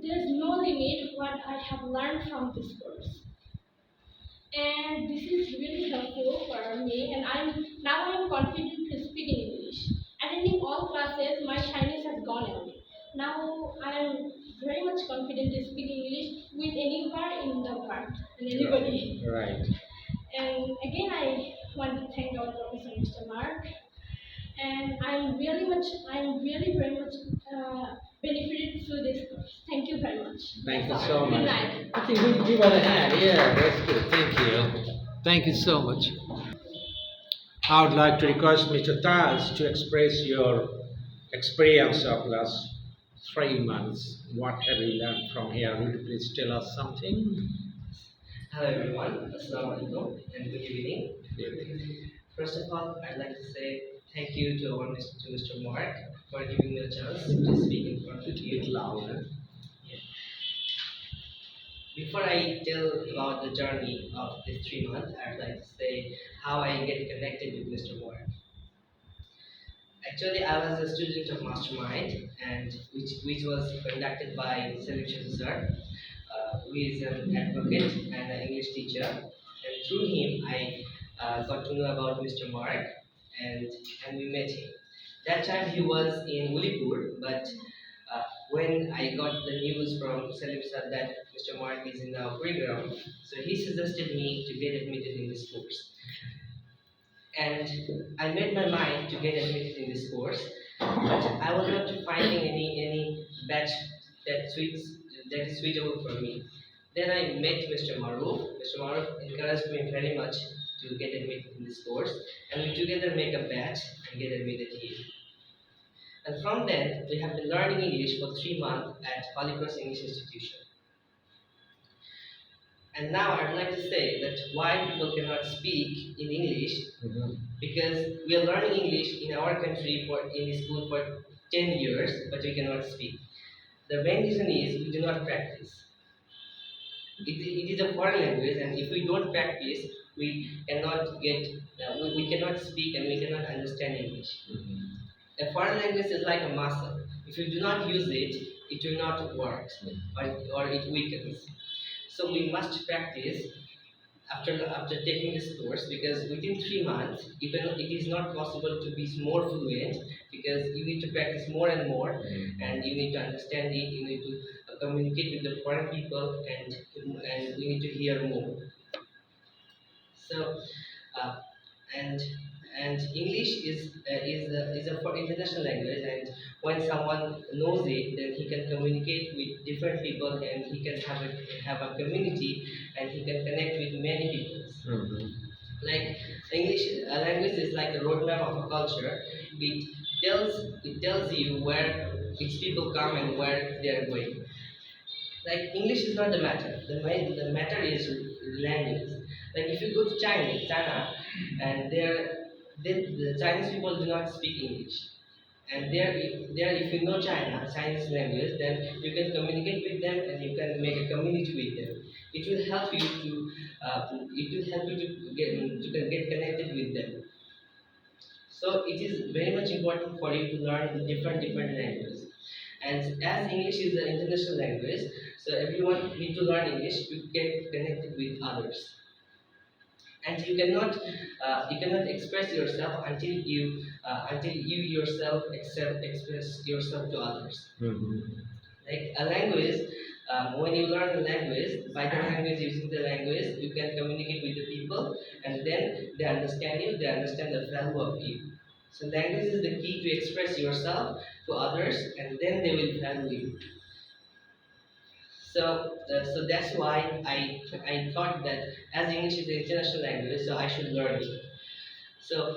there's no limit what I have learned from this course. And this is really helpful for me, and I'm confident to speak in English. Attending all classes, my Chinese has gone away. Now I'm very much confident to speak English with anywhere in the world, and anybody. Right. And again, I want to thank our professor, Mr. Mark. And I'm really very much benefited through this course. Thank you very much. Thank you That's so all. Good much. night. I think we give her a hand. Yeah, that's good. Thank you. Thank you so much. I would like to request Mr. Taz to express your experience of last 3 months. What have you learned from here? Would you please tell us something? Hello everyone, Assalamu alaikum and good evening. First of all, I'd like to say thank you to Mr. Mark for giving me a chance to speak in front of A bit you. louder. Before I tell about the journey of this 3 months, I'd like to say how I get connected with Mr. Mark. Actually, I was a student of Mastermind, and which was conducted by Salim sir, who is an advocate and an English teacher. And through him, I got to know about Mr. Mark, and we met him. That time he was in Ulipur, but when I got the news from Salim sir that Mr. Mark is in our program, so he suggested me to get admitted in this course. And I made my mind to get admitted in this course, but I was not finding any batch that is suitable for me. Then I met Mr. Maruf. Mr. Maruf encouraged me very much to get admitted in this course, and we together make a batch and get admitted here. And from then, we have been learning English for 3 months at Holy Cross English Institution. And now I'd like to say that why people cannot speak in English, because we are learning English in our country in school for 10 years, but we cannot speak. The main reason is we do not practice. It is a foreign language, and if we don't practice, we cannot we cannot speak and we cannot understand English. A foreign language is like a muscle. If you do not use it, it will not work, or it weakens. So we must practice after taking this course, because within 3 months, even it is not possible to be more fluent, because you need to practice more and more, and you need to understand it. You need to communicate with the foreign people, and you need to hear more. So, uh, and English is a for international language, and when someone knows it, then he can communicate with different people, and he can have a community, and he can connect with many people. Like English language is like a roadmap of a culture. It tells you where its people come and where they are going. Like English is not the matter. The matter is language. Like if you go to China, and the Chinese people do not speak English. And there, if you know Chinese language, then you can communicate with them and you can make a community with them. It will help you to get connected with them. So it is very much important for you to learn different languages. And as English is an international language, so everyone need to learn English to get connected with others. And you cannot express yourself until you yourself express yourself to others. Like a language, when you learn the language, by the language, using the language, you can communicate with the people, and then they understand you, they understand the value of you. So language is the key to express yourself to others, and then they will value you. So that's why I thought that as English is an international language, so I should learn it. So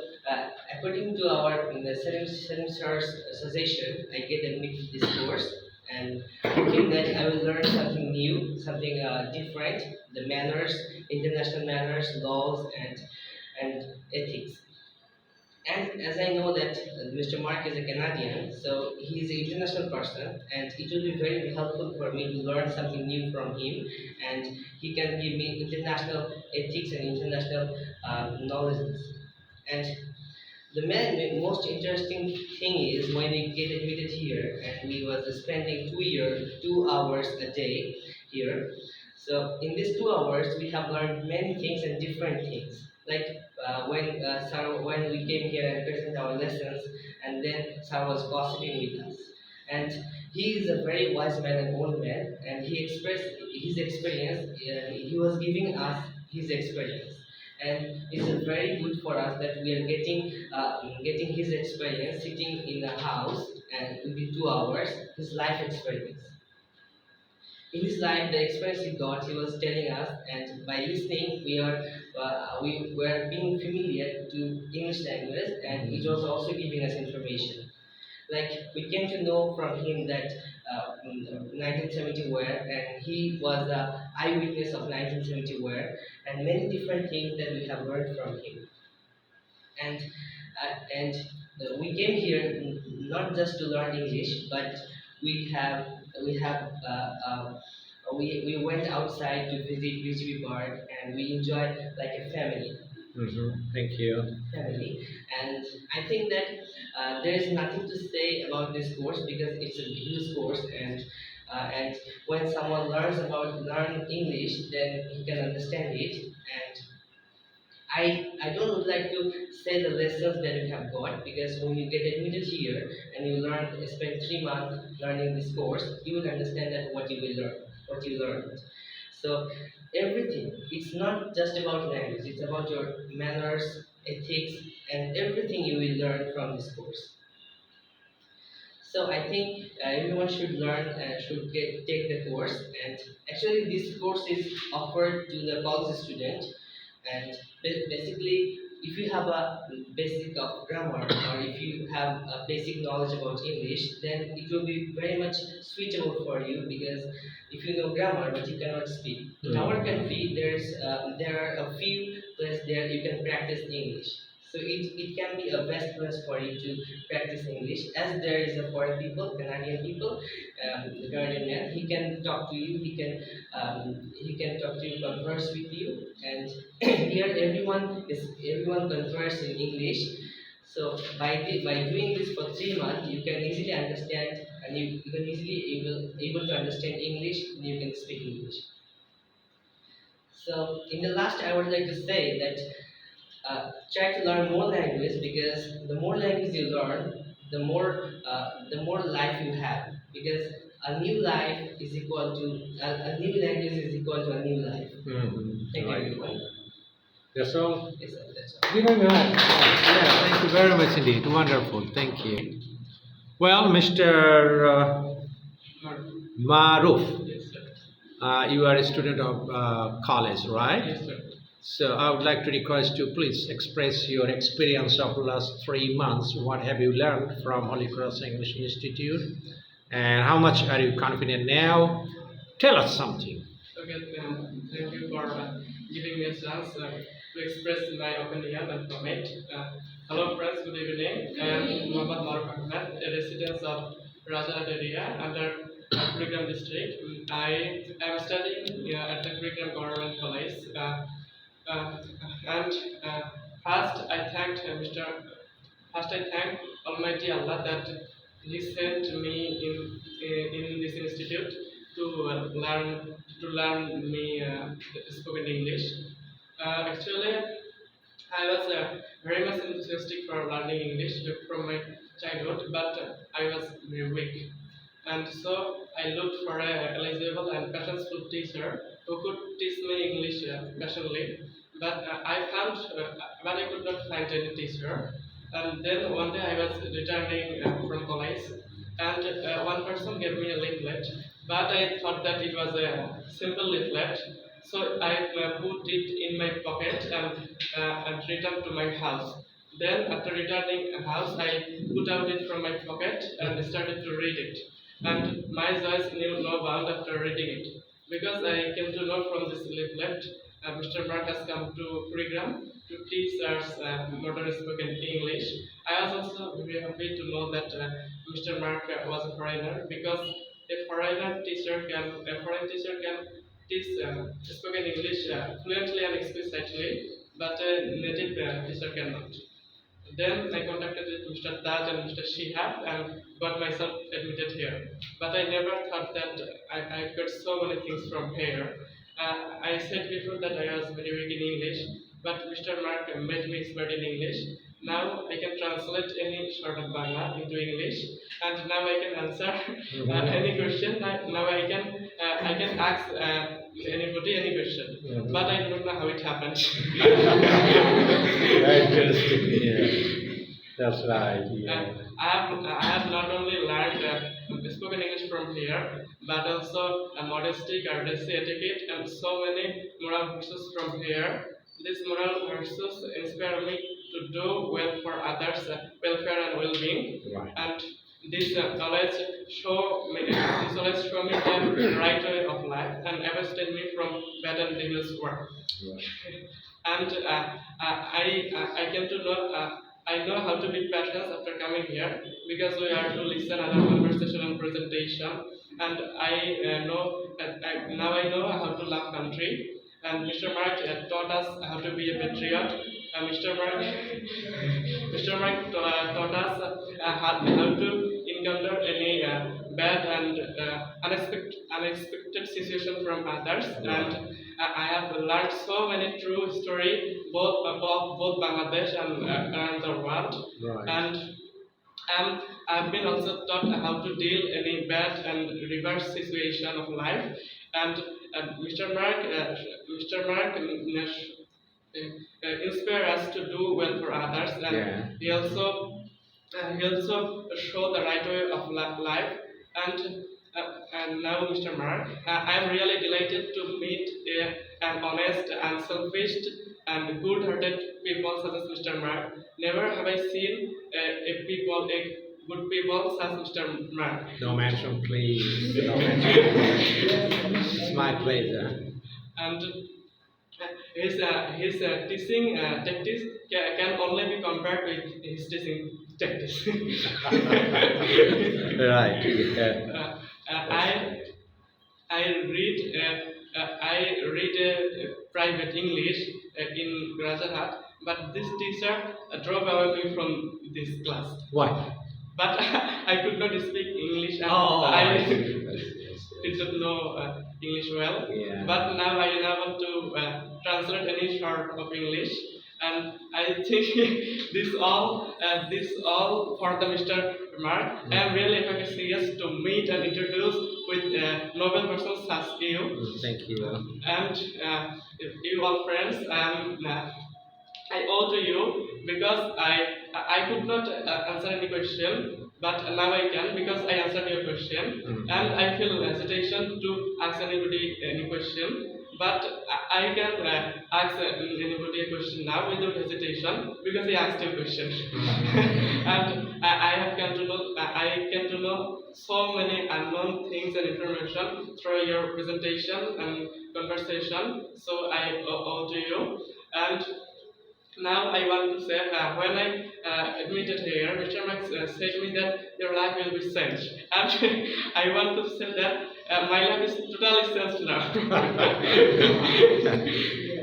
according to our the Salim sir's suggestion, I get admitted to this course, and hoping that I will learn something new, something different, the manners, international manners, laws, and ethics. And as I know that Mr. Mark is a Canadian, so he is an international person, and it will be very helpful for me to learn something new from him, and he can give me international ethics and international knowledge. And The most interesting thing is when we get admitted here and we was spending 2 hours a day here. So in these 2 hours we have learned many things and different things. Like when we came here and presented our lessons, and then Sir was gossiping with us. And he is a very wise man and old man, and he expressed his experience. He was giving us his experience, and it's very good for us that we are getting his experience sitting in a house and within 2 hours his life experience. In his life, the experience he got, he was telling us, and by listening, we were being familiar to English language, and it was also giving us information. Like we came to know from him that 1970 where, and he was the eyewitness of 1970 where, and many different things that we have learned from him. And we came here not just to learn English, but we have we have we went outside to visit BGB Park, and we enjoyed like a Thank you. family. And I think that there is nothing to say about this course because it's a huge course, and when someone learn English, then he can understand it. And I don't would like to say the lessons that you have got, because when you get admitted here and you spend 3 months learning this course, you will understand that what you learned. So everything, it's not just about language, it's about your manners, ethics, and everything you will learn from this course. So I think everyone should learn and take the course. And actually, this course is offered to the college student. And basically, if you have a basic of grammar, or if you have a basic knowledge about English, then it will be very much suitable for you, because if you know grammar but you cannot speak. In our country, there are a few places there you can practice English. So it can be a best place for you to practice English, as there is a foreign people, Canadian people, the Canadian man. He can talk to you. He can talk to you, converse with you, and here everyone converse in English. So by doing this for 3 months, you can easily understand, and you can easily able to understand English, and you can speak English. So in the last, I would like to say that try to learn more language, because the more language you learn, the more life you have. Because a new life is equal to a new language is equal to a new life. Thank you, Right. everyone. That's all. Yes, sir, that's all. Very nice. Yeah, thank you very much indeed. Wonderful. Thank you. Well, Mr. Maruf, Yes, sir. you are a student of college, right? Yes, sir. So I would like to request you please express your experience of the last 3 months. What have you learned from Holy Cross English Institute, and how much are you confident now? Tell us something. Okay, thank you for giving me a chance to express my opinion and comment. Hello, friends. Good evening. I am Mohammad Maruf Ahmed, a resident of Rajarhat area under Kurigram district. I am studying at the Kurigram Government College. And first, I thank Almighty Allah that He sent me in this institute to learn me spoken English. Actually, I was very much enthusiastic for learning English from my childhood, but I was very weak, and so I looked for a eligible and passionate teacher who could teach me English passionately. But I could not find any teacher. And then one day I was returning from college, and one person gave me a leaflet, but I thought that it was a simple leaflet. So I put it in my pocket and returned to my house. Then after returning house, I put out it from my pocket and started to read it. And my joy knew no bound after reading it, because I came to know from this leaflet Mr. Mark has come to Kurigram to teach us modern spoken English. I was also very happy to know that Mr. Mark was a foreigner, because a foreign teacher can teach spoken English fluently and explicitly, but a native teacher cannot. then I contacted with Mr. Taj and Mr. Shihab and got myself admitted here. But I never thought that I got so many things from here. I said before that I was very weak in English, but Mr. Mark made me expert in English. Now I can translate any sort of Bangla into English, and now I can answer any question. Now I can ask anybody any question, but I don't know how it happened. Very interesting. Yeah. That's right. Yeah. I have not only learned spoken English from here, but also modesty, courtesy, etiquette, and so many moral virtues from here. These moral virtues inspire me to do well for others, welfare and well-being. Right. And this knowledge show me the right way of life and abstain me from bad and devil's work. Right. And I came to know. I know how to be patient after coming here because we are to listen other conversation and presentation, and now I know how to love country. And Mr. Mark taught us how to be a patriot. Mr. Mark taught us how to encounter any bad and unexpected situation from others. And I have learned so many true stories both about both Bangladesh and around the world. Right. And I've been also taught how to deal any bad and reverse situation of life. And Mr. Mark inspire us to do well for others, and Yeah. he also show the right way of life. And now, Mr. Mark, I am really delighted to meet an honest, unselfish, and good-hearted people such as Mr. Mark. Never have I seen a good people such as Mr. Mark. No mention, please. No mention. It's my pleasure. And his teaching tactics can only be compared with his teaching tactics. Right. Yeah. I read private English in Rajarhat, but this teacher drove away me from this class. Why? But I could not speak English, and I did not know English well. Yeah. But now I am able to translate any sort of English, and I think this all for the Mr. Mark. I am really serious to meet and introduce with noble persons such as you. Thank you. And you all friends, I owe to you because I could not answer any question, but now I can because I answered your question, and I feel hesitation to ask anybody any question. But I can ask anybody a question now without hesitation because I asked you a question. And I came to know so many unknown things and information through your presentation and conversation. So I owe to you. And now I want to say when I admitted here, Mr. Max said to me that your life will be changed. And I want to say that my life is totally changed now.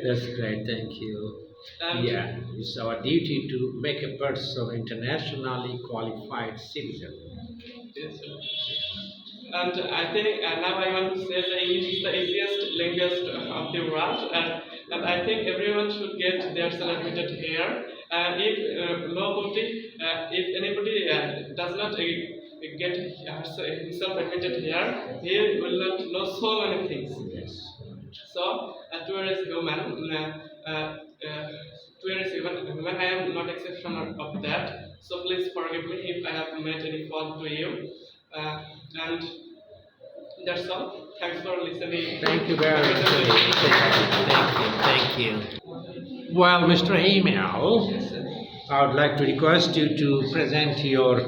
That's great. Thank you. And Yeah, it's our duty to make a person internationally qualified citizen. yes, sir. And I think now I want to say that English is the easiest language of the world, and I think everyone should get their admitted here. If anybody does not get himself admitted here, he will not know so many things. Yes. So, towards human, I am not exception of that. So please forgive me if I have made any fault to you. And that's all. Thanks for listening. Thank you very much. Thank you. Well, Mr. Emil, I would like to request you to present your